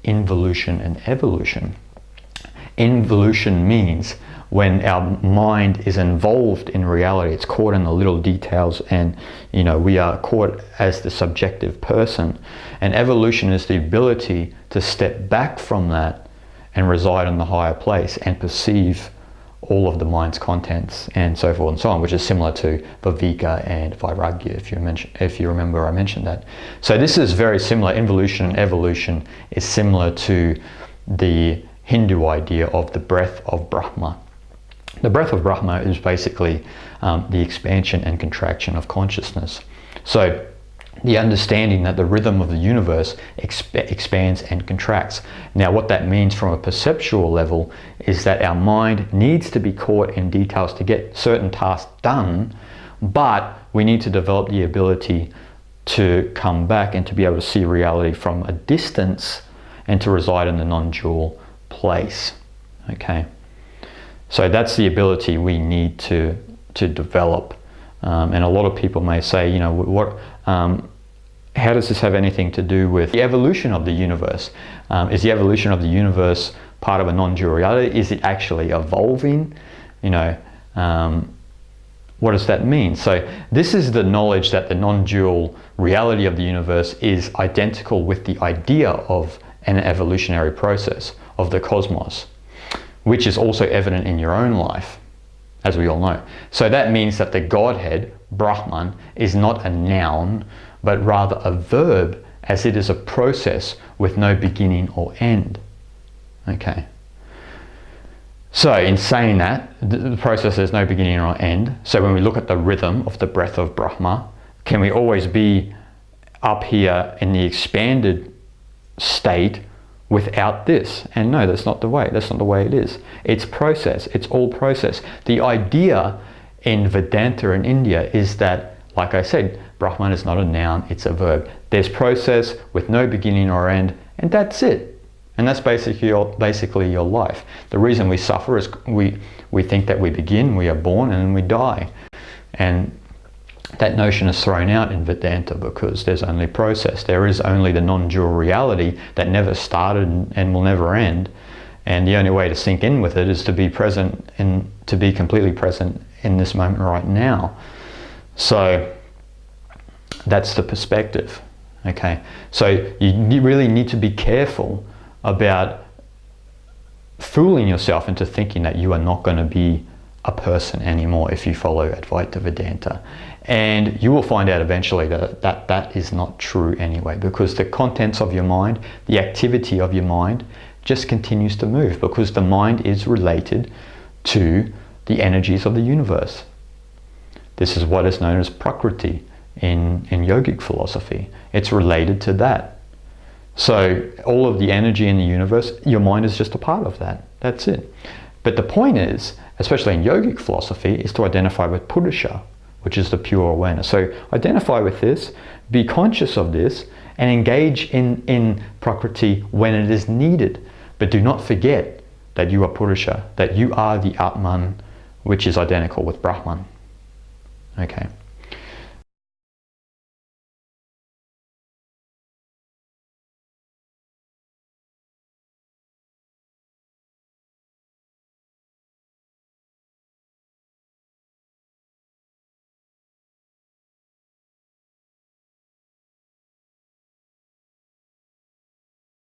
involution and evolution. Involution means when our mind is involved in reality, it's caught in the little details, and we are caught as the subjective person. And evolution is the ability to step back from that and reside in the higher place and perceive all of the mind's contents and so forth and so on, which is similar to Viveka and Vairagya, if you remember I mentioned that. So this is very similar. Involution and evolution is similar to the Hindu idea of the breath of Brahma. The breath of Brahma is basically the expansion and contraction of consciousness. So the understanding that the rhythm of the universe expands and contracts. Now what that means from a perceptual level is that our mind needs to be caught in details to get certain tasks done, but we need to develop the ability to come back and to be able to see reality from a distance and to reside in the non-dual place. Okay, so that's the ability we need to develop. And a lot of people may say, how does this have anything to do with the evolution of the universe? Is the evolution of the universe part of a non-dual reality? Is it actually evolving? What does that mean? So this is the knowledge that the non-dual reality of the universe is identical with the idea of an evolutionary process of the cosmos, which is also evident in your own life, as we all know. So that means that the Godhead, Brahman, is not a noun, but rather a verb, as it is a process with no beginning or end. Okay. So in saying that, the process has no beginning or end. So when we look at the rhythm of the breath of Brahma, can we always be up here in the expanded state without this? And no, that's not the way. That's not the way it is. It's process. It's all process. The idea in Vedanta in India is that, like I said, Brahman is not a noun, it's a verb. There's process with no beginning or end, and that's it. And that's basically your life. The reason we suffer is we think that we begin, we are born, and then we die. And that notion is thrown out in Vedanta because there's only process. There is only the non-dual reality that never started and will never end. And the only way to sink in with it is to be present and to be completely present in this moment right now. So that's the perspective. Okay, so you really need to be careful about fooling yourself into thinking that you are not going to be a person anymore if you follow Advaita Vedanta. And you will find out eventually that is not true anyway, because the contents of your mind, the activity of your mind just continues to move, because the mind is related to the energies of the universe. This is what is known as Prakriti in yogic philosophy. It's related to that. So all of the energy in the universe, your mind is just a part of that. That's it. But the point is, especially in yogic philosophy, is to identify with Purusha, which is the pure awareness. So identify with this, be conscious of this, and engage in Prakriti when it is needed. But do not forget that you are Purusha, that you are the Atman, which is identical with Brahman. Okay.